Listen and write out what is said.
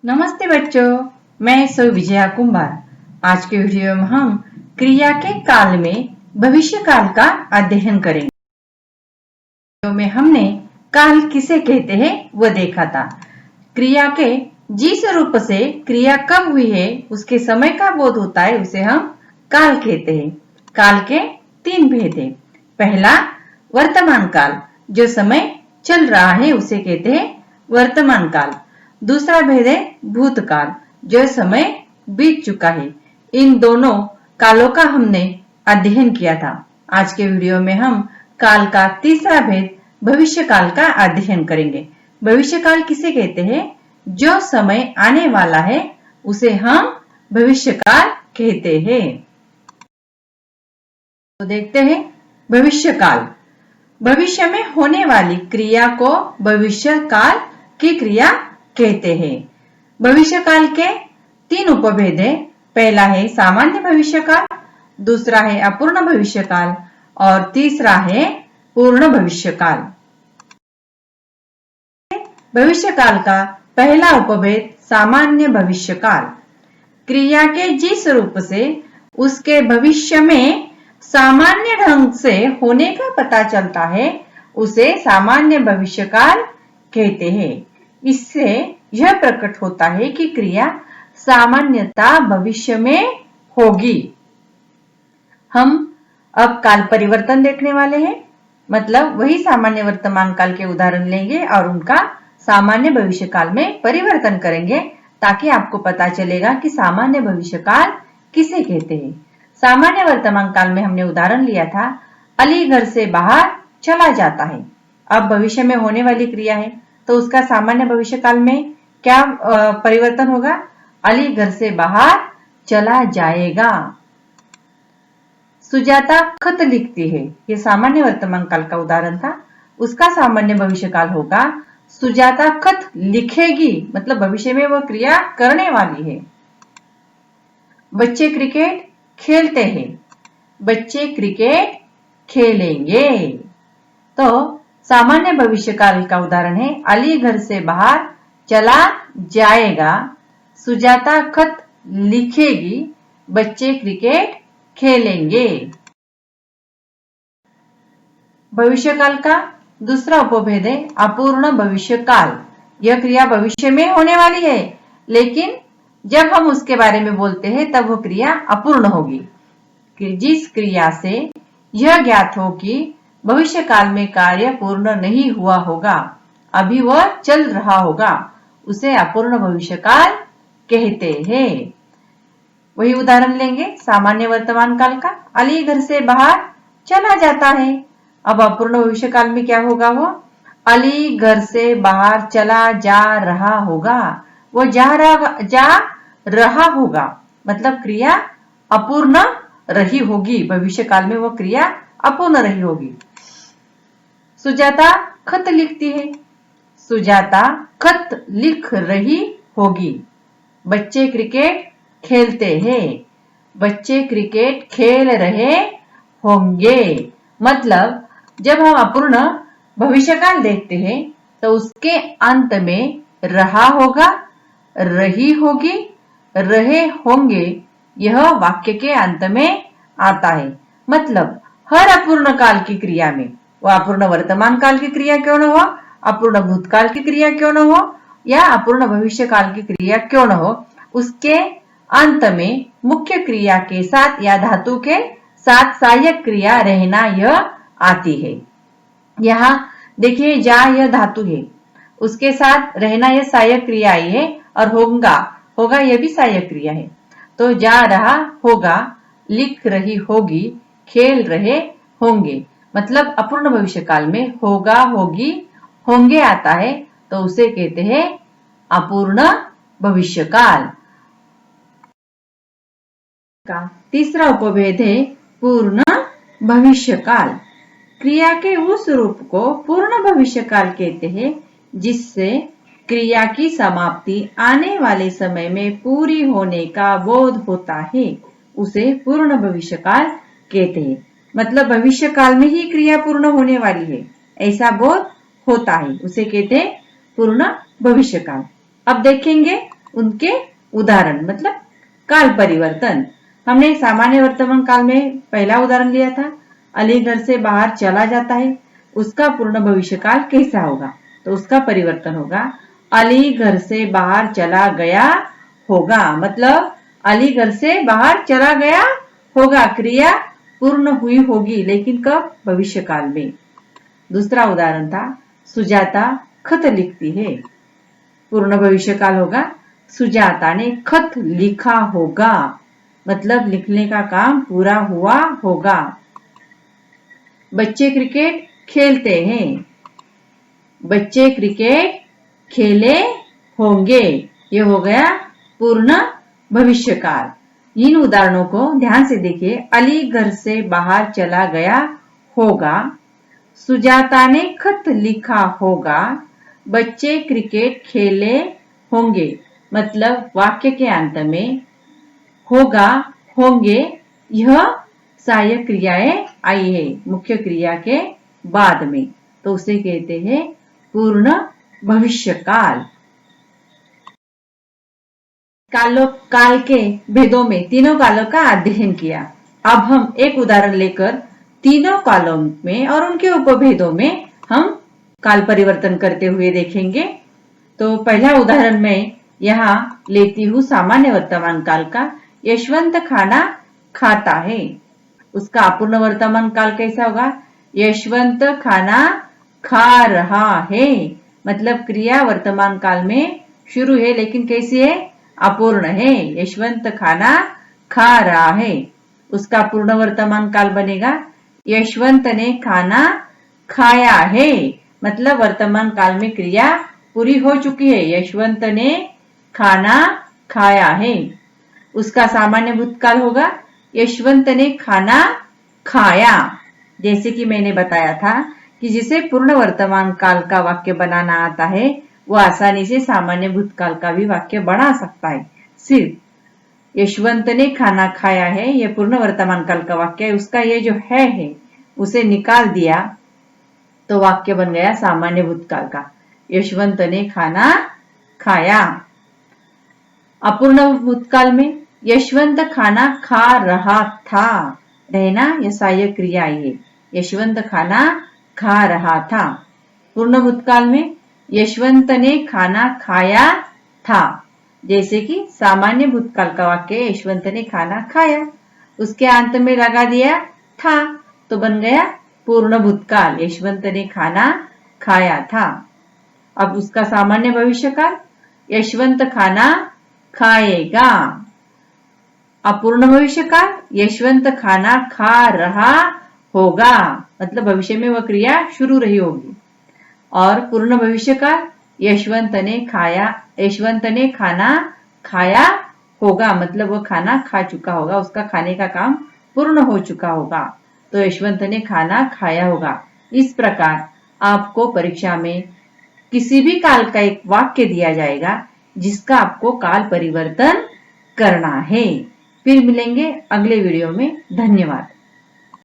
नमस्ते बच्चों, मैं सौ विजया कुंभार। आज के वीडियो में हम क्रिया के काल में भविष्य काल का अध्ययन करेंगे। वीडियो में हमने काल किसे कहते हैं वो देखा था। क्रिया के जिस रूप से क्रिया कब हुई है उसके समय का बोध होता है उसे हम काल कहते हैं। काल के तीन भेद है। पहला वर्तमान काल, जो समय चल रहा है उसे कहते हैं वर्तमान काल। दूसरा भेद है भूतकाल, जो समय बीत चुका है। इन दोनों कालों का हमने अध्ययन किया था। आज के वीडियो में हम काल का तीसरा भेद भविष्य काल का अध्ययन करेंगे। भविष्य काल किसे कहते हैं? जो समय आने वाला है उसे हम भविष्य काल कहते हैं। तो देखते हैं भविष्य काल। भविष्य में होने वाली क्रिया को भविष्य काल की क्रिया कहते हैं। भविष्य काल के तीन उपभेद है। पहला है सामान्य भविष्य काल, दूसरा है अपूर्ण भविष्य काल और तीसरा है पूर्ण भविष्य काल। भविष्य काल का पहला उपभेद सामान्य भविष्य काल। क्रिया के जिस रूप से उसके भविष्य में सामान्य ढंग से होने का पता चलता है उसे सामान्य भविष्य काल कहते हैं। इससे यह प्रकट होता है कि क्रिया सामान्यतः भविष्य में होगी। हम अब काल परिवर्तन देखने वाले हैं, मतलब वही सामान्य वर्तमान काल के उदाहरण लेंगे और उनका सामान्य भविष्य काल में परिवर्तन करेंगे, ताकि आपको पता चलेगा कि सामान्य भविष्य काल किसे कहते हैं। सामान्य वर्तमान काल में हमने उदाहरण लिया था, अली घर से बाहर चला जाता है। अब भविष्य में होने वाली क्रिया है तो उसका सामान्य भविष्य काल में क्या परिवर्तन होगा? अली घर से बाहर चला जाएगा। सुजाता खत लिखती है, ये सामान्य वर्तमान काल का उदाहरण था। उसका सामान्य भविष्य काल होगा सुजाता खत लिखेगी, मतलब भविष्य में वह क्रिया करने वाली है। बच्चे क्रिकेट खेलते हैं, बच्चे क्रिकेट खेलेंगे। तो सामान्य भविष्य काल का उदाहरण है अली घर से बाहर चला जाएगा, सुजाता खत लिखेगी, बच्चे क्रिकेट खेलेंगे। भविष्य काल का दूसरा उपभेद है अपूर्ण भविष्य काल। यह क्रिया भविष्य में होने वाली है, लेकिन जब हम उसके बारे में बोलते हैं तब वह क्रिया अपूर्ण होगी। जिस क्रिया से यह ज्ञात हो कि भविष्य काल में कार्य पूर्ण नहीं हुआ होगा, अभी वह चल रहा होगा, उसे अपूर्ण भविष्य काल कहते हैं। वही उदाहरण लेंगे सामान्य वर्तमान काल का। अली घर से बाहर चला जाता है। अब अपूर्ण भविष्य काल में क्या होगा? वो अली घर से बाहर चला जा रहा होगा, वो जा रहा होगा, मतलब क्रिया अपूर्ण रही होगी। भविष्य काल में वो क्रिया अपूर्ण रही होगी। सुजाता खत लिखती है, सुजाता खत लिख रही होगी। बच्चे क्रिकेट खेलते हैं, बच्चे क्रिकेट खेल रहे होंगे। मतलब जब हम अपूर्ण भविष्य काल देखते हैं तो उसके अंत में रहा होगा, रही होगी, रहे होंगे, यह वाक्य के अंत में आता है। मतलब हर अपूर्ण काल की क्रिया में, वह अपूर्ण वर्तमान काल की क्रिया क्यों न हो, अपूर्ण भूतकाल की क्रिया क्यों न हो या अपूर्ण भविष्य काल की क्रिया क्यों न हो, उसके अंत में मुख्य क्रिया के साथ या धातु के साथ सहायक क्रिया रहना यह आती है। यहाँ देखिए जा यह धातु है, उसके साथ रहना यह सहायक क्रिया आई है, और होगा होगा यह भी सहायक क्रिया है। तो जा रहा होगा, लिख रही होगी, खेल रहे होंगे, मतलब अपूर्ण भविष्य काल में होगा, होगी, होंगे आता है, तो उसे कहते हैं अपूर्ण भविष्य काल। का तीसरा उपभेद है पूर्ण भविष्य काल। क्रिया के उस रूप को पूर्ण भविष्य काल कहते हैं जिससे क्रिया की समाप्ति आने वाले समय में पूरी होने का बोध होता है, उसे पूर्ण भविष्य काल कहते हैं। मतलब भविष्य काल में ही क्रिया पूर्ण होने वाली है, ऐसा बोध होता है, उसे कहते हैं पूर्ण भविष्य काल। अब देखेंगे उनके उदाहरण मतलब काल परिवर्तन। हमने सामान्य वर्तमान काल में पहला उदाहरण लिया था, अली घर से बाहर चला जाता है, उसका पूर्ण भविष्य काल कैसा होगा? तो उसका परिवर्तन होगा अली घर से बाहर चला गया होगा, मतलब अली घर से बाहर चला गया होगा, क्रिया पूर्ण हुई होगी, लेकिन कब? भविष्य काल में। दूसरा उदाहरण था, सुजाता खत लिखती है, पूर्ण भविष्य काल होगा सुजाता ने खत लिखा होगा, मतलब लिखने का काम पूरा हुआ होगा। बच्चे क्रिकेट खेलते हैं, बच्चे क्रिकेट खेले होंगे, ये हो गया पूर्ण भविष्य काल। इन उदाहरणों को ध्यान से देखिए। अली घर से बाहर चला गया होगा, सुजाता ने खत लिखा होगा, बच्चे क्रिकेट खेले होंगे, मतलब वाक्य के अंत में होगा, होंगे, यह सहायक क्रियाएं आई है मुख्य क्रिया के बाद में, तो उसे कहते हैं पूर्ण भविष्य काल। काल के भेदों में तीनों कालों का अध्ययन किया। अब हम एक उदाहरण लेकर तीनों कालों में और उनके उपभेदों में हम काल परिवर्तन करते हुए देखेंगे। तो पहला उदाहरण मैं यहाँ लेती हूँ सामान्य वर्तमान काल का। यशवंत खाना खाता है, उसका अपूर्ण वर्तमान काल कैसा होगा? यशवंत खाना खा रहा है, मतलब क्रिया वर्तमान काल में शुरू है लेकिन कैसी है? अपूर्ण है। यशवंत खाना खा रहा है, उसका पूर्ण वर्तमान काल बनेगा यशवंत ने खाना खाया है, मतलब वर्तमान काल में क्रिया पूरी हो चुकी है, यशवंत ने खाना खाया है। उसका सामान्य भूतकाल होगा यशवंत ने खाना खाया। जैसे कि मैंने बताया था कि जिसे पूर्ण वर्तमान काल का वाक्य बनाना आता है वो आसानी से सामान्य भूतकाल का भी वाक्य बना सकता है। सिर्फ यशवंत ने खाना खाया है, यह पूर्ण वर्तमान काल का वाक्य है, उसका ये जो है उसे निकाल दिया तो वाक्य बन गया सामान्य भूतकाल का, यशवंत ने खाना खाया। अपूर्ण भूतकाल में यशवंत खाना खा रहा था, रहना यह सहायक क्रिया है, यशवंत खाना खा रहा था। पूर्ण भूतकाल में यशवंत ने खाना खाया था, जैसे कि सामान्य भूतकाल का वाक्य यशवंत ने खाना खाया, उसके अंत में लगा दिया था तो बन गया पूर्ण भूतकाल, यशवंत ने खाना खाया था। अब उसका सामान्य भविष्य काल यशवंत खाना खाएगा। अपूर्ण भविष्य काल यशवंत खाना खा रहा होगा, मतलब भविष्य में वह क्रिया शुरू रही होगी। और पूर्ण भविष्य काल यशवंत ने खाना खाया होगा, मतलब वह खाना खा चुका होगा, उसका खाने का काम पूर्ण हो चुका होगा, तो यशवंत ने खाना खाया होगा। इस प्रकार आपको परीक्षा में किसी भी काल का एक वाक्य दिया जाएगा जिसका आपको काल परिवर्तन करना है। फिर मिलेंगे अगले वीडियो में। धन्यवाद।